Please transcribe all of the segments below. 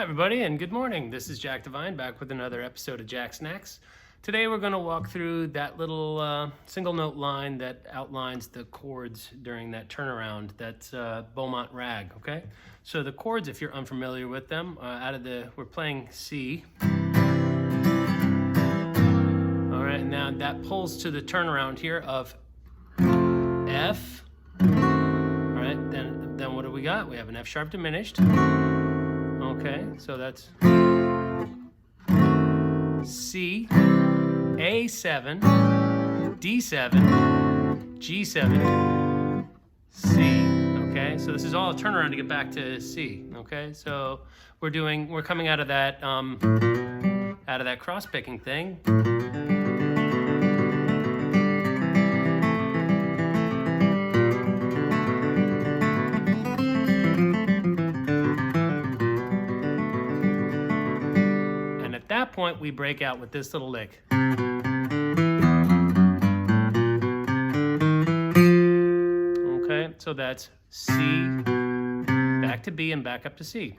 everybody, and good morning. This is Jack Devine back with another episode of Jacksnax. Today we're going to walk through that little single note line that outlines the chords during that turnaround. That's Beaumont rag, okay? So the chords, if you're unfamiliar with them, we're playing C. All right, now that pulls to the turnaround here of F. All right, then what do we got? We have an F sharp diminished. Okay, so that's C, A7, D7, G7, C. Okay, so this is all a turnaround to get back to C. Okay, so we're coming out of that cross picking thing. At that point, we break out with this little lick. Okay, so that's C, back to B, and back up to C.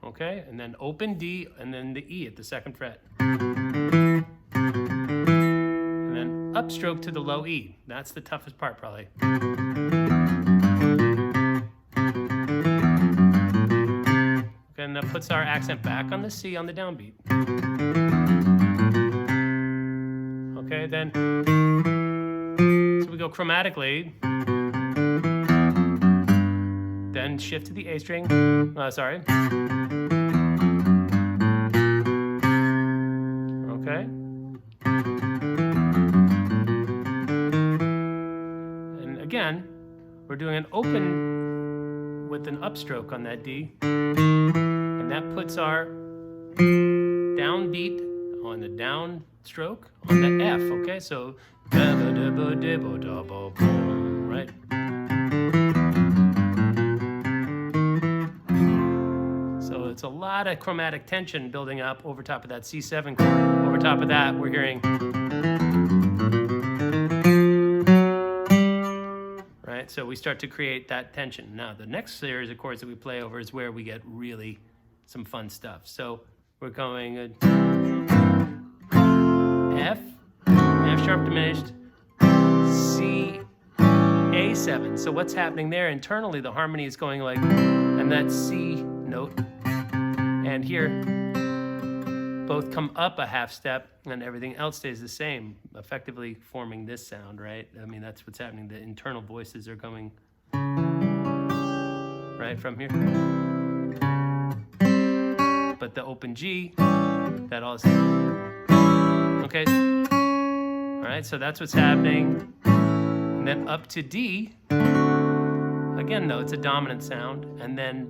Okay, and then open D, and then the E at the second fret. And then upstroke to the low E. That's the toughest part, probably. And that puts our accent back on the C on the downbeat. Okay, then, so we go chromatically, then shift to the A string, okay. And again, we're doing an open with an upstroke on that D. And that puts our downbeat on the downstroke on the F, okay? So, right? So it's a lot of chromatic tension building up over top of that C7 chord. Over top of that, we're hearing, right? So we start to create that tension. Now, the next series of chords that we play over is where we get really some fun stuff. So we're going F sharp diminished, C, A7. So what's happening there internally, the harmony is going like, and that C note, and here, both come up a half step and everything else stays the same, effectively forming this sound, right? I mean, that's what's happening. The internal voices are going right from here. But the open G, that also, okay, all right, so that's what's happening. And then up to D, again though, it's a dominant sound, and then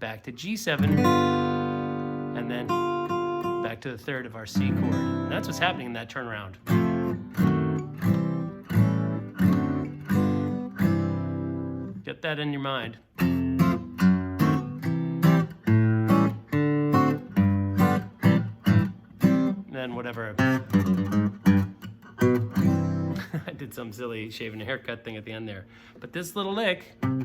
back to G7, and then back to the third of our C chord. And that's what's happening in that turnaround. Get that in your mind. Then whatever. I did some silly shaving a haircut thing at the end there. But this little lick, okay,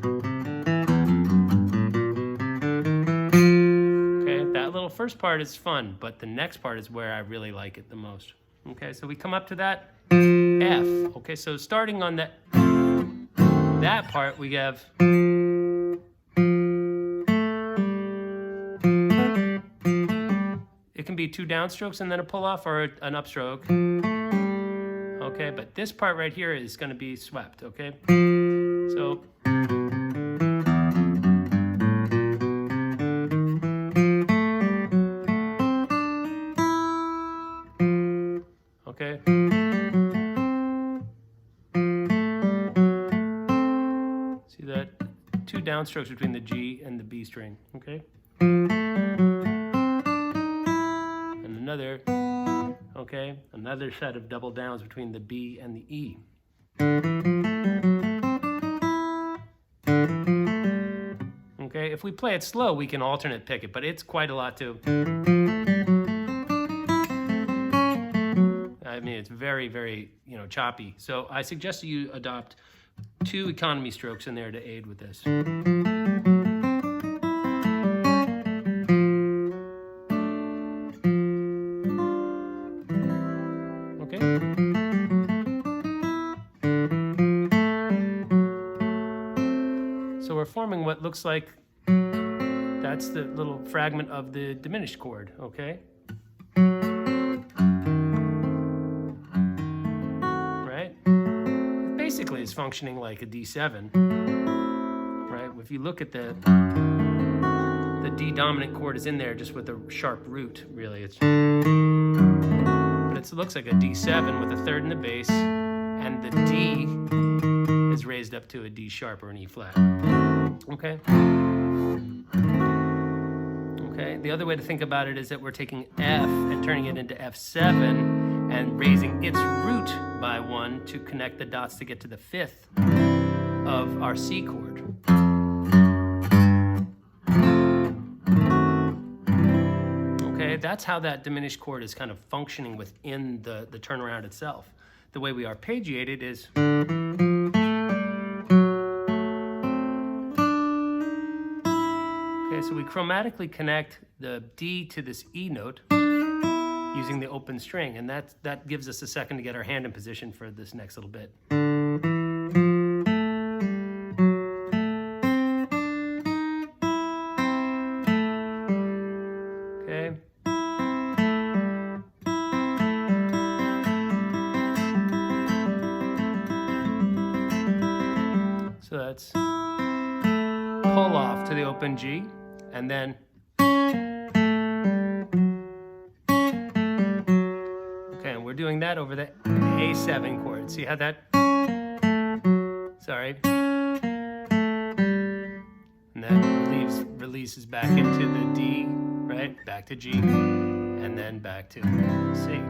that little first part is fun, but the next part is where I really like it the most. Okay, so we come up to that F. Okay, so starting on that part, we have it can be two downstrokes and then a pull off or an upstroke. Okay, but this part right here is going to be swept, okay? So okay. See that? Two downstrokes between the G and the B string, okay? Another set of double downs between the B and the E. Okay, if we play it slow, we can alternate pick it, but it's quite a lot to. I mean, it's very, very, choppy. So I suggest you adopt 2 economy strokes in there to aid with this. Okay. So we're forming what looks like that's the little fragment of the diminished chord, okay? Right? It basically is functioning like a D7, right? If you look at the D dominant chord is in there just with a sharp root, really. But it looks like a D7 with a third in the bass, and the D is raised up to a D sharp or an E flat. Okay? Okay, the other way to think about it is that we're taking F and turning it into F7 and raising its root by 1 to connect the dots to get to the 5th of our C chord. Okay, that's how that diminished chord is kind of functioning within the turnaround itself. The way we arpeggiate it is... Okay, so we chromatically connect the D to this E note using the open string, and that gives us a second to get our hand in position for this next little bit. Okay. So that's pull off to the open G, and then okay, and we're doing that over the A7 chord. See how that, sorry, and that releases back into the D, right, back to G, and then back to C.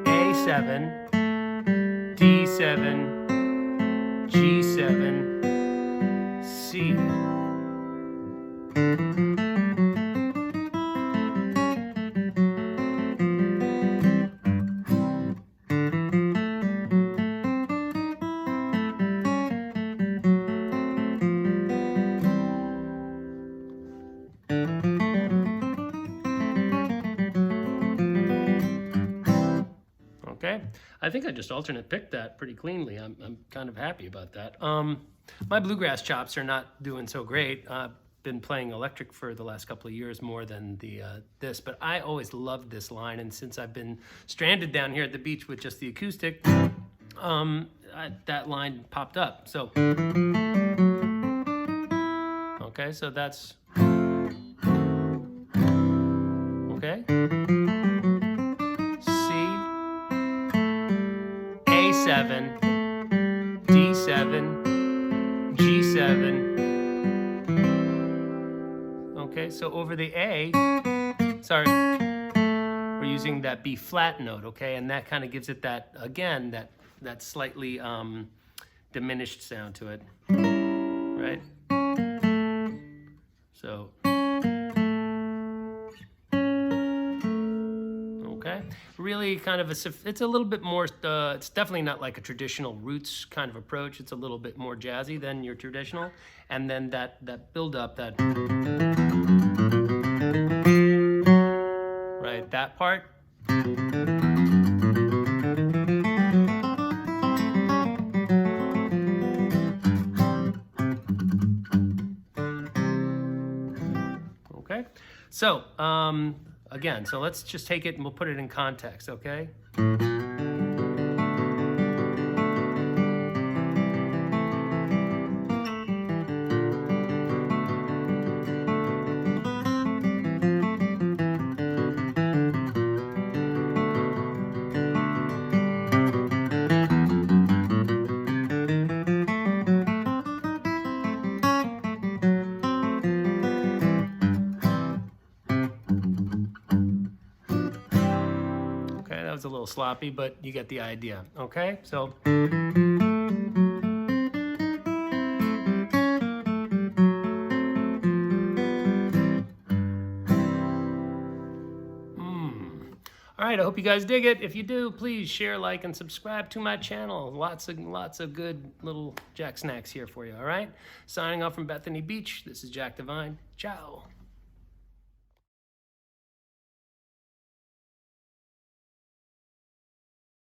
A7, D7, G7, C. Okay, I think I just alternate picked that pretty cleanly. I'm kind of happy about that. My bluegrass chops are not doing so great. I've been playing electric for the last couple of years more than this, but I always loved this line, and since I've been stranded down here at the beach with just the acoustic, that line popped up. So, okay, so that's, okay. A7, D7, G7. Okay, so over the A, sorry, we're using that B flat note, okay, and that kind of gives it that, again, that slightly diminished sound to it, right? So, okay, really kind of it's a little bit more, it's definitely not like a traditional roots kind of approach. It's a little bit more jazzy than your traditional. And then that build up, that, right, that part. Okay, so, again, so let's just take it and we'll put it in context, okay? That was a little sloppy, but you get the idea, okay? So, all All right, I hope you guys dig it. If you do, please share, like, and subscribe to my channel. Lots of good little Jacksnax here for you, all right? Signing off from Bethany Beach, this is Jack Divine. Ciao.